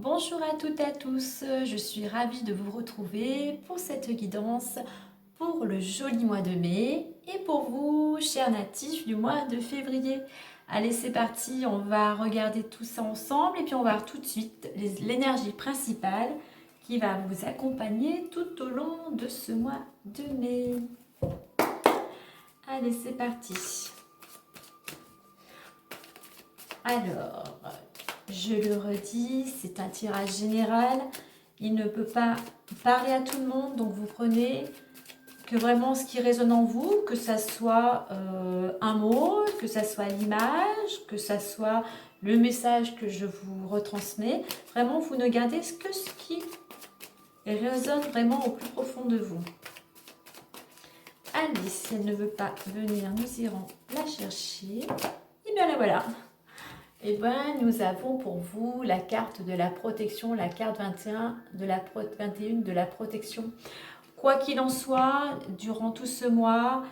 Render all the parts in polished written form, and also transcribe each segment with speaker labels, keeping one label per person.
Speaker 1: Bonjour à toutes et à tous, je suis ravie de vous retrouver pour cette guidance pour le joli mois de mai et pour vous, chers natifs du mois de février. Allez, c'est parti, on va regarder tout ça ensemble et puis on va voir tout de suite l'énergie principale qui va vous accompagner tout au long de ce mois de mai. Allez, c'est parti. Alors, je le redis, c'est un tirage général. Il ne peut pas parler à tout le monde, donc vous prenez que vraiment ce qui résonne en vous, que ça soit un mot, que ça soit l'image, que ça soit le message que je vous retransmets. Vraiment, vous ne gardez que ce qui résonne vraiment au plus profond de vous. Allez, si elle ne veut pas venir, nous irons la chercher. Et bien la voilà. Et bien, nous avons pour vous la carte de la protection, la carte 21 de la, 21 de la protection. Quoi qu'il en soit, durant tout ce mois,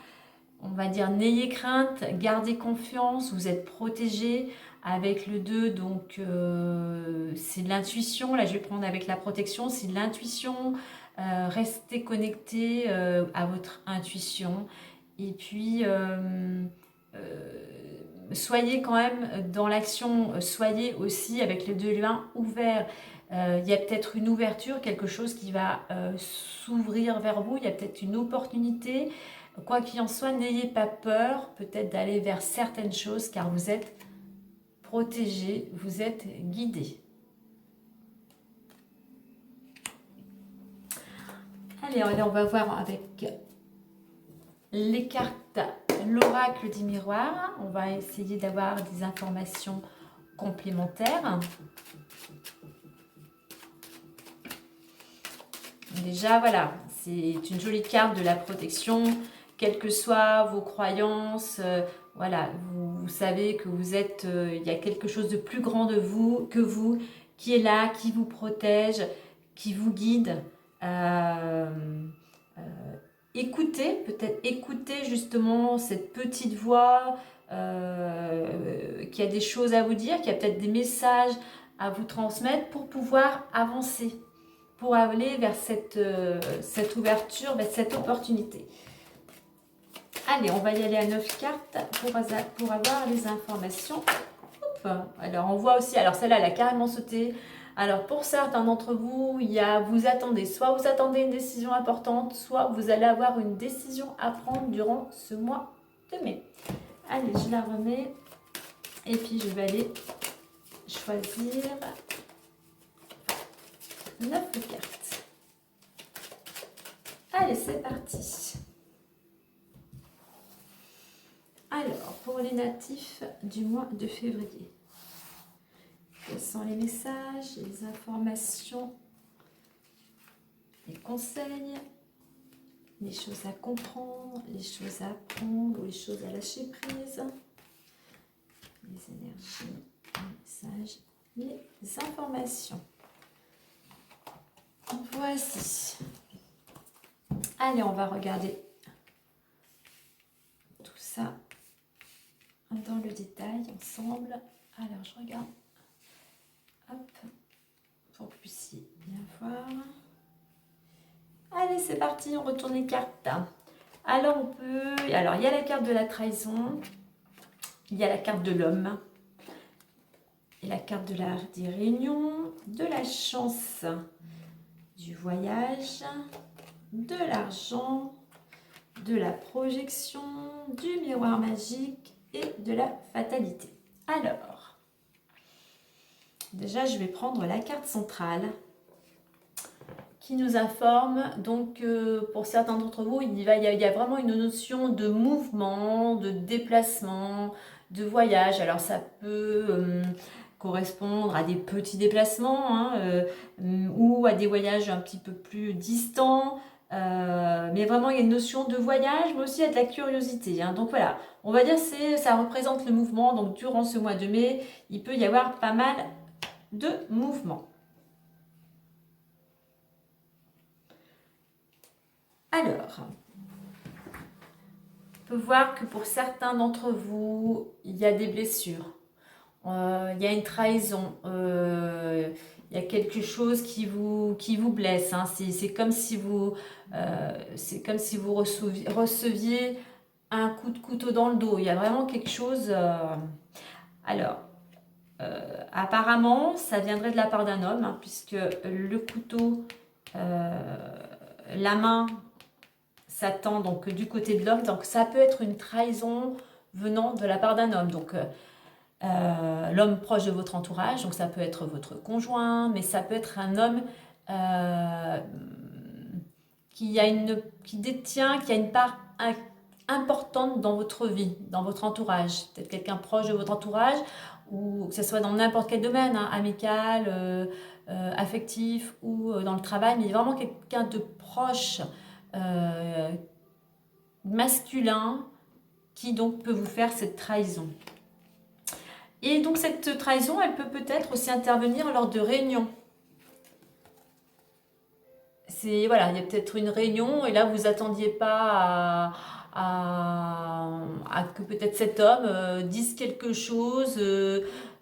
Speaker 1: on va dire n'ayez crainte, gardez confiance, vous êtes protégés avec le 2, donc c'est l'intuition. Là, je vais prendre avec la protection, c'est l'intuition. Restez connectés à votre intuition. Et puis, soyez quand même dans l'action, soyez aussi avec les deux liens ouverts. Il y a peut-être une ouverture, quelque chose qui va s'ouvrir vers vous, il y a peut-être une opportunité. Quoi qu'il en soit, n'ayez pas peur peut-être d'aller vers certaines choses car vous êtes protégé, vous êtes guidé. Allez, on va voir avec les cartes, l'oracle du miroir. On va essayer d'avoir des informations complémentaires. Déjà, voilà, c'est une jolie carte de la protection, quelles que soient vos croyances. Voilà, vous savez que vous êtes, il y a quelque chose de plus grand de vous que vous, qui est là, qui vous protège, qui vous guide. Écoutez, peut-être écoutez justement cette petite voix qui a des choses à vous dire, qui a peut-être des messages à vous transmettre pour pouvoir avancer, pour aller vers cette ouverture, vers cette opportunité. Allez, on va y aller à 9 cartes pour avoir les informations. Hop. Alors, on voit aussi, alors celle-là, elle a carrément sauté. Alors, pour certains d'entre vous, vous attendez, soit vous attendez une décision importante, soit vous allez avoir une décision à prendre durant ce mois de mai. Allez, je la remets. Et puis, je vais aller choisir 9 cartes. Allez, c'est parti. Alors, pour les natifs du mois de février, quels sont les messages, les informations, les conseils, les choses à comprendre, les choses à apprendre ou les choses à lâcher prise, les énergies, les messages, les informations. Voici. Allez, on va regarder tout ça dans le détail ensemble. Alors, je regarde. Hop, pour que vous puissiez bien voir. Allez, c'est parti, on retourne les cartes. Alors, il y a la carte de la trahison, il y a la carte de l'homme, et la carte des réunions, de la chance, du voyage, de l'argent, de la projection, du miroir magique et de la fatalité. Alors, déjà, je vais prendre la carte centrale qui nous informe. Donc, pour certains d'entre vous, il y a vraiment une notion de mouvement, de déplacement, de voyage. Alors, ça peut correspondre à des petits déplacements ou à des voyages un petit peu plus distants. Mais vraiment, il y a une notion de voyage, mais aussi il y a de la curiosité. Donc voilà, on va dire que ça représente le mouvement. Donc, durant ce mois de mai, il peut y avoir pas mal de mouvements. Alors, on peut voir que pour certains d'entre vous, il y a des blessures, il y a une trahison, il y a quelque chose qui vous blesse. Hein. C'est comme si vous, receviez un coup de couteau dans le dos. Il y a vraiment quelque chose. Alors, apparemment, ça viendrait de la part d'un homme, hein, puisque le couteau, la main s'attend donc du côté de l'homme. Donc, ça peut être une trahison venant de la part d'un homme. Donc, l'homme proche de votre entourage, donc ça peut être votre conjoint, mais ça peut être un homme qui détient, qui a une part importante dans votre vie, dans votre entourage. Peut-être quelqu'un proche de votre entourage, ou que ce soit dans n'importe quel domaine, hein, amical, affectif ou dans le travail, mais vraiment quelqu'un de proche, masculin, qui donc peut vous faire cette trahison. Et donc cette trahison, elle peut peut-être aussi intervenir lors de réunions. Voilà, il y a peut-être une réunion et là vous attendiez pas à que peut-être cet homme dise quelque chose,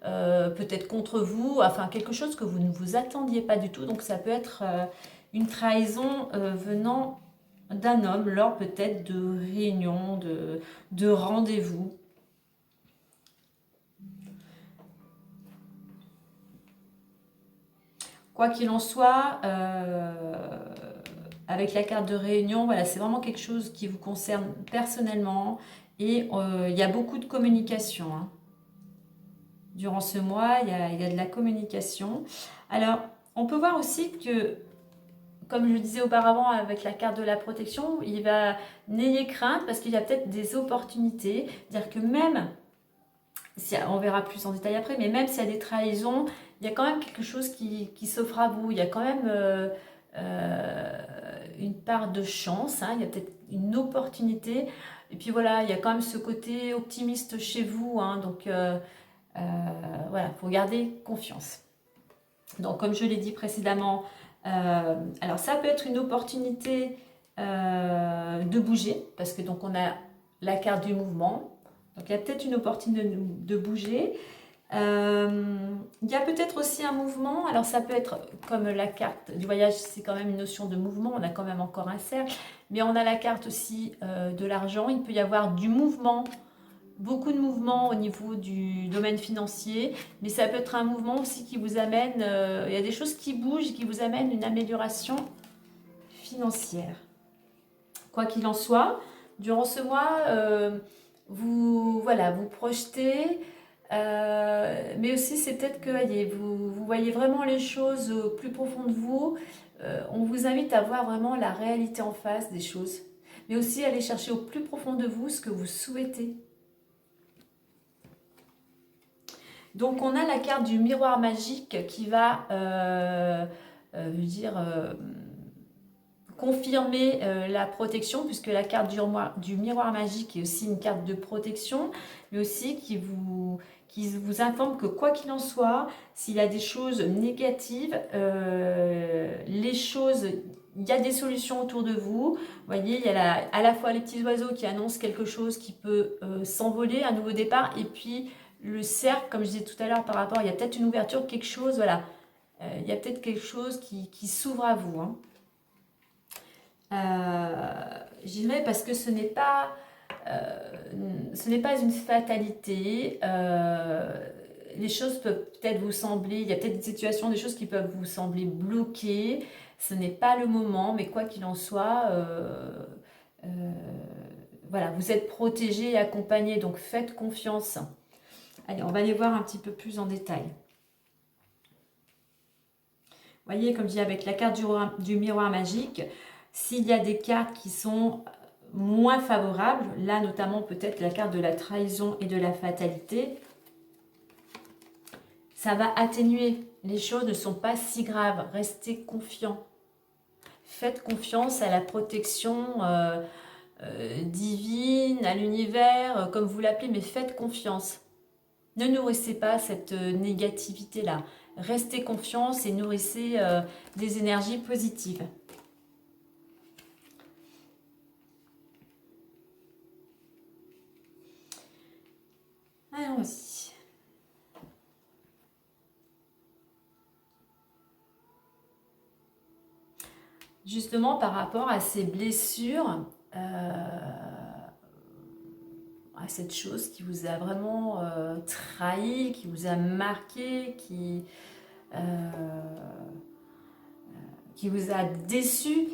Speaker 1: peut-être contre vous, enfin quelque chose que vous ne vous attendiez pas du tout. Donc ça peut être une trahison venant d'un homme lors peut-être de réunions, de rendez-vous. Quoi qu'il en soit, avec la carte de réunion, voilà, c'est vraiment quelque chose qui vous concerne personnellement et il y a beaucoup de communication. Hein. Durant ce mois, il y a de la communication. Alors, on peut voir aussi que, comme je le disais auparavant avec la carte de la protection, n'ayez crainte parce qu'il y a peut-être des opportunités. C'est-à-dire que même, on verra plus en détail après, mais même s'il y a des trahisons, il y a quand même quelque chose qui s'offre à vous. Il y a quand même une part de chance, hein. Il y a peut-être une opportunité. Et puis voilà, il y a quand même ce côté optimiste chez vous. Hein. Donc voilà, il faut garder confiance. Donc comme je l'ai dit précédemment, alors ça peut être une opportunité de bouger, parce que donc on a la carte du mouvement. Donc il y a peut-être une opportunité de bouger. Il y a peut-être aussi un mouvement, alors ça peut être comme la carte du voyage, c'est quand même une notion de mouvement, on a quand même encore un cercle, mais on a la carte aussi de l'argent, il peut y avoir du mouvement, beaucoup de mouvement au niveau du domaine financier, mais ça peut être un mouvement aussi qui vous amène, il y a des choses qui bougent, qui vous amènent une amélioration financière. Quoi qu'il en soit, durant ce mois, vous projetez, mais aussi c'est peut-être que vous voyez vraiment les choses au plus profond de vous. On vous invite à voir vraiment la réalité en face des choses, mais aussi aller chercher au plus profond de vous ce que vous souhaitez. Donc on a la carte du miroir magique qui va confirmer la protection, puisque la carte du miroir magique est aussi une carte de protection, mais aussi qui vous informe que quoi qu'il en soit, s'il y a des choses négatives, il y a des solutions autour de vous. Vous voyez, il y a à la fois les petits oiseaux qui annoncent quelque chose qui peut s'envoler, un nouveau départ, et puis le cercle, comme je disais tout à l'heure par rapport, il y a peut-être une ouverture, quelque chose, voilà. Il y a peut-être quelque chose qui s'ouvre à vous. Hein. Je dirais parce que ce n'est pas une fatalité. Les choses peuvent peut-être vous sembler, il y a peut-être des situations, des choses qui peuvent vous sembler bloquées. Ce n'est pas le moment, mais quoi qu'il en soit, voilà, vous êtes protégé et accompagné, donc faites confiance. Allez, on va aller voir un petit peu plus en détail. Vous voyez, comme je dis, avec la carte du miroir magique, s'il y a des cartes qui sont moins favorables, là notamment peut-être la carte de la trahison et de la fatalité, ça va atténuer. Les choses ne sont pas si graves. Restez confiants. Faites confiance à la protection divine, à l'univers, comme vous l'appelez, mais faites confiance. Ne nourrissez pas cette négativité-là. Restez confiance et nourrissez des énergies positives. Allons-y. justement par rapport à ces blessures, à cette chose qui vous a vraiment trahi, qui vous a marqué, qui vous a déçu,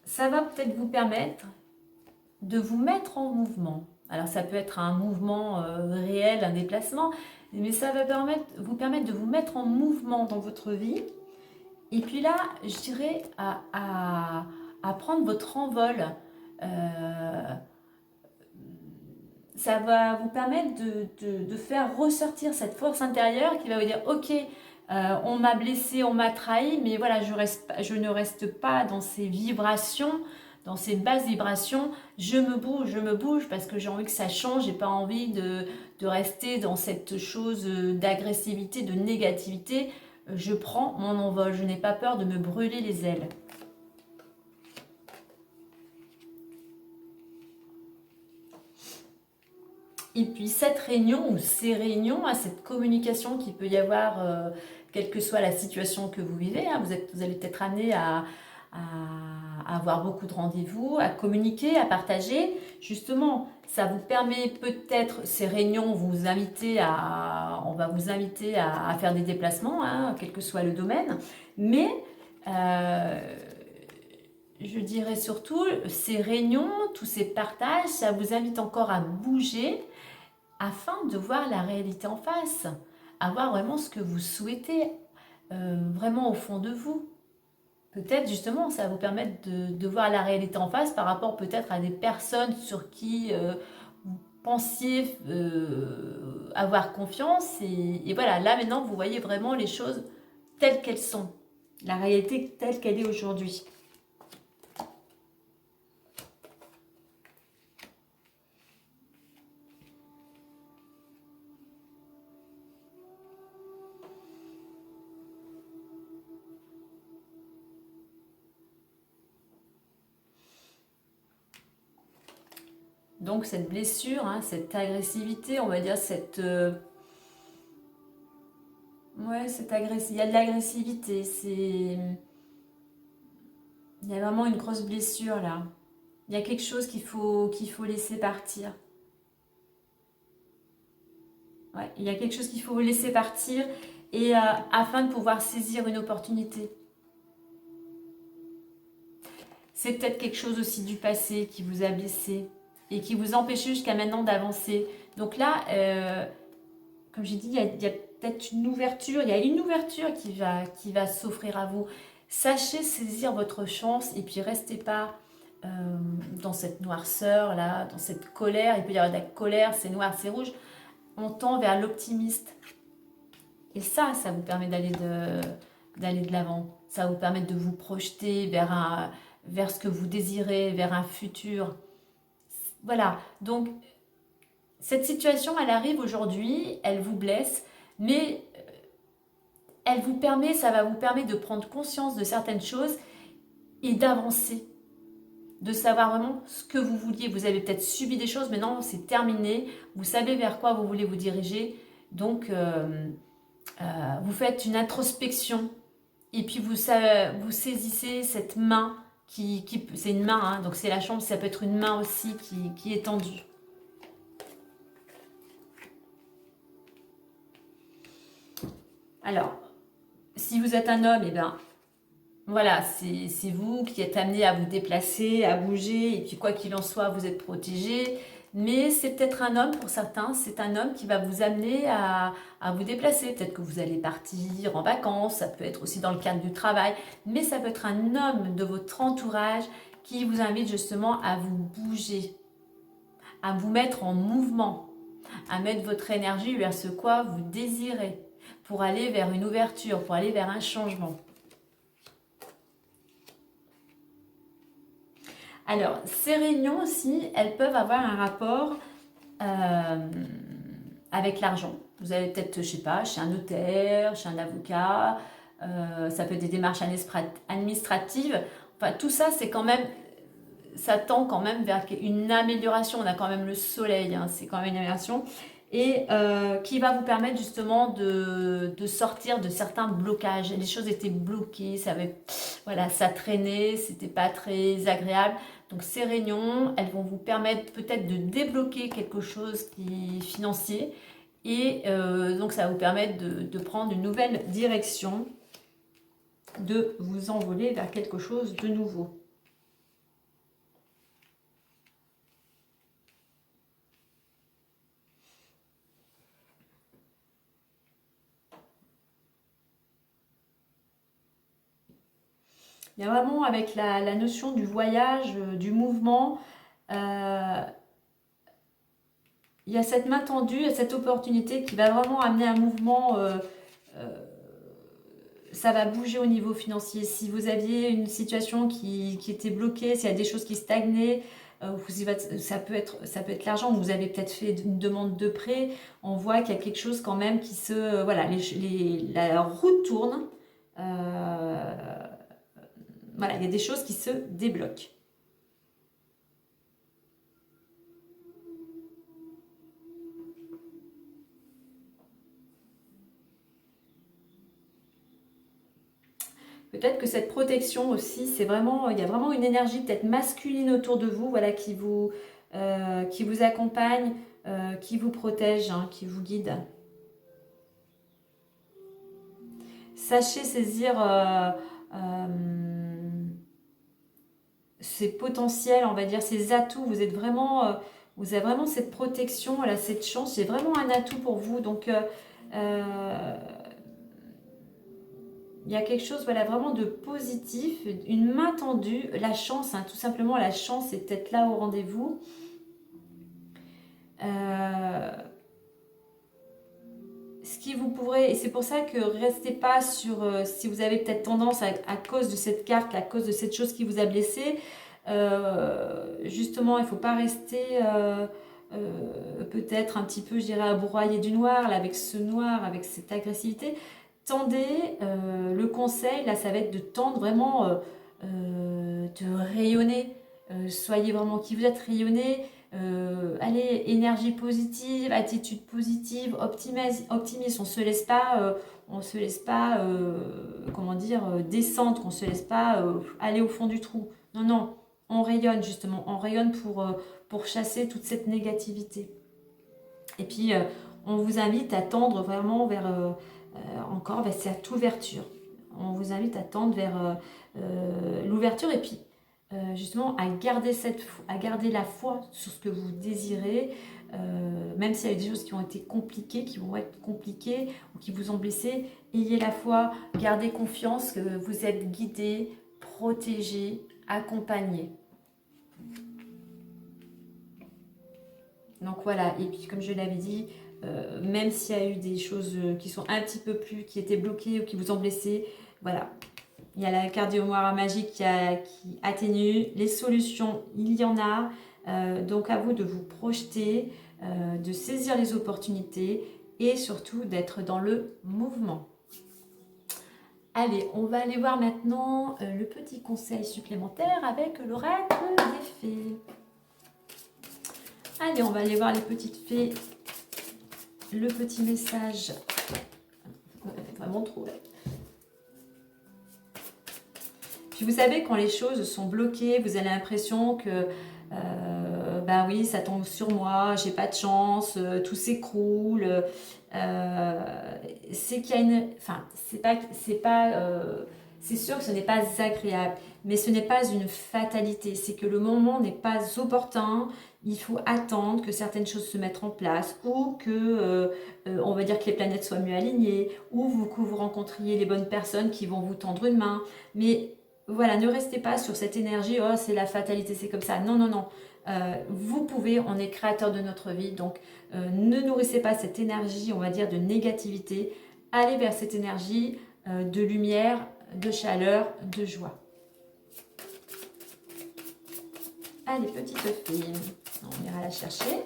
Speaker 1: ça va peut-être vous permettre de vous mettre en mouvement. Alors ça peut être un mouvement réel, un déplacement, mais ça va vous permettre de vous mettre en mouvement dans votre vie. Et puis là, je dirais à prendre votre envol. Ça va vous permettre de faire ressortir cette force intérieure qui va vous dire « Ok, on m'a blessé, on m'a trahi, mais voilà, je ne reste pas dans ces vibrations, dans ces basses vibrations. Je me bouge parce que j'ai envie que ça change. J'ai pas envie de rester dans cette chose d'agressivité, de négativité. Je prends mon envol. Je n'ai pas peur de me brûler les ailes. » Et puis cette réunion ou ces réunions, cette communication qu'il peut y avoir, quelle que soit la situation que vous vivez, hein, vous allez peut-être amené à avoir beaucoup de rendez-vous, à communiquer, à partager. Justement, ça vous permet peut-être, ces réunions, on va vous inviter à faire des déplacements, hein, quel que soit le domaine. Mais je dirais surtout, ces réunions, tous ces partages, ça vous invite encore à bouger, afin de voir la réalité en face, à voir vraiment ce que vous souhaitez, vraiment au fond de vous. Peut-être justement, ça va vous permettre de voir la réalité en face par rapport peut-être à des personnes sur qui vous pensiez avoir confiance. Et voilà, là maintenant, vous voyez vraiment les choses telles qu'elles sont, la réalité telle qu'elle est aujourd'hui. Donc cette blessure, hein, cette agressivité, on va dire cette il y a de l'agressivité, il y a vraiment une grosse blessure là. Il y a quelque chose qu'il faut laisser partir. Ouais, il y a quelque chose qu'il faut laisser partir et afin de pouvoir saisir une opportunité. C'est peut-être quelque chose aussi du passé qui vous a blessé et qui vous empêche jusqu'à maintenant d'avancer. Donc là, comme j'ai dit, il y a peut-être une ouverture, il y a une ouverture qui va s'offrir à vous. Sachez saisir votre chance et puis restez pas dans cette noirceur là, dans cette colère. Il peut y avoir de la colère, c'est noir, c'est rouge. On tend vers l'optimiste. Et ça vous permet d'aller de l'avant. Ça vous permet de vous projeter vers ce que vous désirez, vers un futur. Voilà, donc cette situation, elle arrive aujourd'hui, elle vous blesse, mais ça va vous permettre de prendre conscience de certaines choses et d'avancer, de savoir vraiment ce que vous vouliez. Vous avez peut-être subi des choses, mais non, c'est terminé. Vous savez vers quoi vous voulez vous diriger. Donc, vous faites une introspection et puis vous saisissez cette main c'est une main, hein, donc c'est la chambre, ça peut être une main aussi qui est tendue. Alors, si vous êtes un homme, et bien voilà, c'est vous qui êtes amené à vous déplacer, à bouger, et puis quoi qu'il en soit, vous êtes protégé. Mais c'est peut-être un homme pour certains, c'est un homme qui va vous amener à vous déplacer. Peut-être que vous allez partir en vacances, ça peut être aussi dans le cadre du travail, mais ça peut être un homme de votre entourage qui vous invite justement à vous bouger, à vous mettre en mouvement, à mettre votre énergie vers ce quoi vous désirez, pour aller vers une ouverture, pour aller vers un changement. Alors, ces réunions aussi, elles peuvent avoir un rapport avec l'argent. Vous allez peut-être, je sais pas, chez un notaire, chez un avocat, ça peut être des démarches administratives. Enfin, tout ça, c'est quand même, ça tend quand même vers une amélioration. On a quand même le soleil, hein, c'est quand même une amélioration. et qui va vous permettre justement de sortir de certains blocages. Les choses étaient bloquées, voilà, ça traînait, c'était pas très agréable. Donc ces réunions, elles vont vous permettre peut-être de débloquer quelque chose qui est financier, et donc ça va vous permettre de prendre une nouvelle direction, de vous envoler vers quelque chose de nouveau. Il y a vraiment avec la notion du voyage, du mouvement, il y a cette main tendue, cette opportunité qui va vraiment amener un mouvement. Ça va bouger au niveau financier. Si vous aviez une situation qui était bloquée, s'il y a des choses qui stagnaient, ça peut être l'argent. Vous avez peut-être fait une demande de prêt. On voit qu'il y a quelque chose quand même qui se... Voilà, la roue tourne. Voilà, il y a des choses qui se débloquent. Peut-être que cette protection aussi, il y a vraiment une énergie peut-être masculine autour de vous, voilà, qui vous accompagne, qui vous protège, hein, qui vous guide. Sachez saisir ces potentiels, on va dire, ces atouts. Vous avez vraiment cette protection, voilà, cette chance. C'est vraiment un atout pour vous. Donc, il y a quelque chose, voilà, vraiment de positif, une main tendue, la chance, hein, tout simplement, la chance est peut-être là au rendez-vous. Ce qui vous pourrait, et c'est pour ça que restez pas sur, si vous avez peut-être tendance à cause de cette carte, à cause de cette chose qui vous a blessé, justement, il ne faut pas rester peut-être un petit peu, je dirais, à broyer du noir, là, avec ce noir, avec cette agressivité. Tendez, le conseil, là, ça va être de tendre vraiment, de rayonner. Soyez vraiment qui vous êtes, rayonnez. Allez, énergie positive, attitude positive, optimisme. On se laisse pas, comment dire, descendre, qu'on se laisse pas aller au fond du trou. Non, non, on rayonne justement, on rayonne pour chasser toute cette négativité. Et puis, on vous invite à tendre vraiment encore vers cette ouverture. On vous invite à tendre vers l'ouverture, et puis justement à garder la foi sur ce que vous désirez, même s'il y a des choses qui ont été compliquées, qui vont être compliquées ou qui vous ont blessé. Ayez la foi, gardez confiance que vous êtes guidé, protégé, accompagné. Donc voilà, et puis comme je l'avais dit, même s'il y a eu des choses qui sont un petit peu plus, qui étaient bloquées ou qui vous ont blessé, voilà. Il y a la carte du mémoire magique qui atténue. Les solutions, il y en a. Donc à vous de vous projeter, de saisir les opportunités et surtout d'être dans le mouvement. Allez, on va aller voir maintenant le petit conseil supplémentaire avec l'oracle des fées. Allez, on va aller voir les petites fées. Le petit message. Vraiment trop là. Puis vous savez, quand les choses sont bloquées, vous avez l'impression que ben oui, ça tombe sur moi, j'ai pas de chance, tout s'écroule. C'est qu'il y a une. Enfin, c'est sûr que ce n'est pas agréable, mais ce n'est pas une fatalité. C'est que le moment n'est pas opportun. Il faut attendre que certaines choses se mettent en place, ou que, on va dire, que les planètes soient mieux alignées, ou que vous rencontriez les bonnes personnes qui vont vous tendre une main. Mais voilà, ne restez pas sur cette énergie, oh c'est la fatalité, c'est comme ça. Non, non, non. Vous pouvez, on est créateur de notre vie, donc ne nourrissez pas cette énergie, on va dire, de négativité. Allez vers cette énergie de lumière, de chaleur, de joie. Allez, petite fille, on ira la chercher.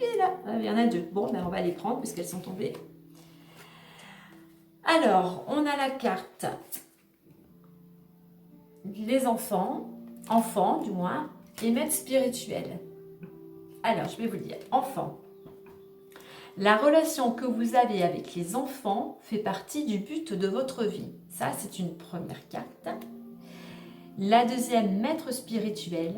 Speaker 1: Et là, il y en a deux. Bon, ben on va les prendre puisqu'elles sont tombées. Alors, on a la carte les enfants du moins, et maître spirituel. Alors, je vais vous le dire. Enfant. La relation que vous avez avec les enfants fait partie du but de votre vie. Ça, c'est une première carte. La deuxième, maître spirituel.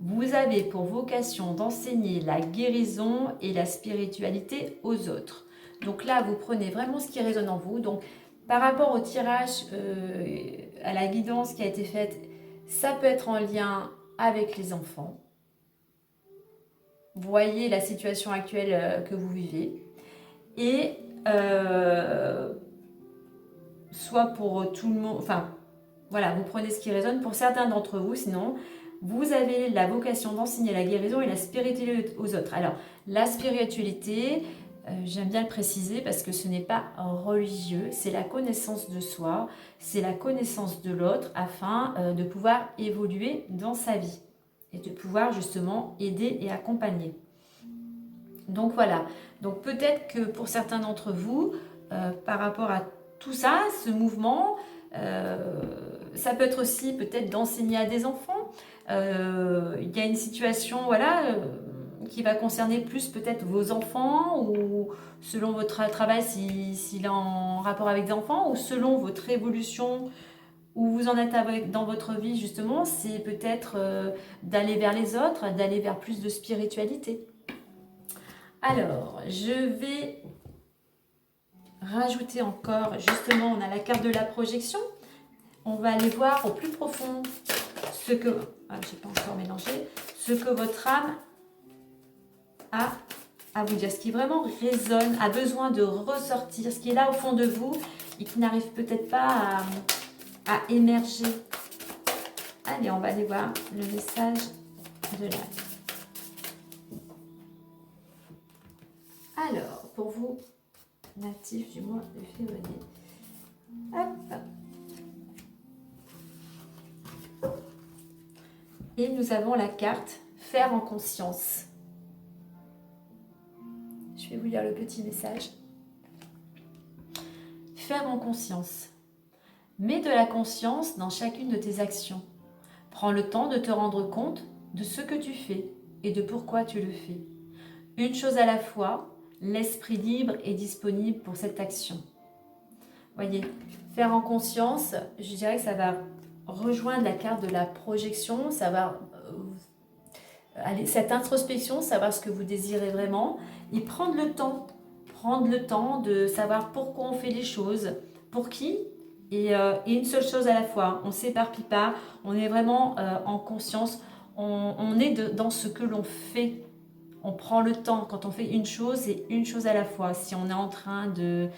Speaker 1: Vous avez pour vocation d'enseigner la guérison et la spiritualité aux autres. Donc là, vous prenez vraiment ce qui résonne en vous. Donc, par rapport au tirage, à la guidance qui a été faite, ça peut être en lien avec les enfants. Voyez la situation actuelle que vous vivez. Et soit pour tout le monde, enfin, voilà, vous prenez ce qui résonne. Pour certains d'entre vous, sinon, vous avez la vocation d'enseigner la guérison et la spiritualité aux autres. Alors, la spiritualité, j'aime bien le préciser parce que ce n'est pas religieux, c'est la connaissance de soi, c'est la connaissance de l'autre afin de pouvoir évoluer dans sa vie et de pouvoir justement aider et accompagner. Donc voilà, donc peut-être que pour certains d'entre vous, par rapport à tout ça, ce mouvement, ça peut être aussi peut-être d'enseigner à des enfants. Il y a une situation, voilà, qui va concerner plus peut-être vos enfants ou selon votre travail s'il est en rapport avec des enfants ou selon votre évolution où vous en êtes dans votre vie justement, c'est peut-être d'aller vers les autres, d'aller vers plus de spiritualité. Alors, je vais rajouter encore, justement, on a la carte de la projection. On va aller voir au plus profond ce que, j'ai pas encore mélangé, ce que votre âme a à vous dire, ce qui vraiment résonne, a besoin de ressortir, ce qui est là au fond de vous et qui n'arrive peut-être pas à émerger. Allez, on va aller voir le message de l'âme. Alors, pour vous, natifs du mois de février. Hop. Et nous avons la carte faire en conscience. Je vais vous lire le petit message. Faire en conscience. Mets de la conscience dans chacune de tes actions. Prends le temps de te rendre compte de ce que tu fais et de pourquoi tu le fais. Une chose à la fois, l'esprit libre est disponible pour cette action. Voyez, faire en conscience, je dirais que ça va rejoindre la carte de la projection, ça va aller, cette introspection, savoir ce que vous désirez vraiment et prendre le temps de savoir pourquoi on fait les choses, pour qui et une seule chose à la fois. On ne s'éparpille pas, on est vraiment en conscience, on est dans ce que l'on fait. On prend le temps, quand on fait une chose, c'est une chose à la fois. Si on est en train de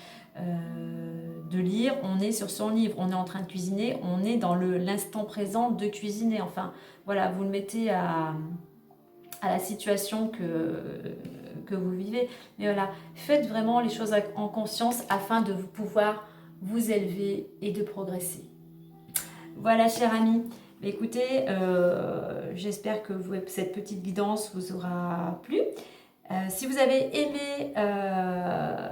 Speaker 1: lire, on est sur son livre. On est en train de cuisiner, on est dans l'instant présent de cuisiner. Enfin, voilà, vous le mettez à la situation que vous vivez. Mais voilà, faites vraiment les choses en conscience afin de pouvoir vous élever et de progresser. Voilà, chers amis. Écoutez, j'espère que cette petite guidance vous aura plu. Si vous avez aimé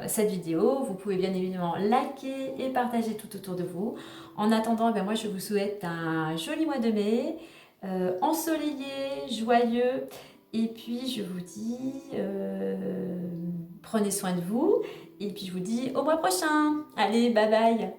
Speaker 1: cette vidéo, vous pouvez bien évidemment liker et partager tout autour de vous. En attendant, moi je vous souhaite un joli mois de mai, ensoleillé, joyeux. Et puis je vous dis, prenez soin de vous. Et puis je vous dis au mois prochain. Allez, bye bye.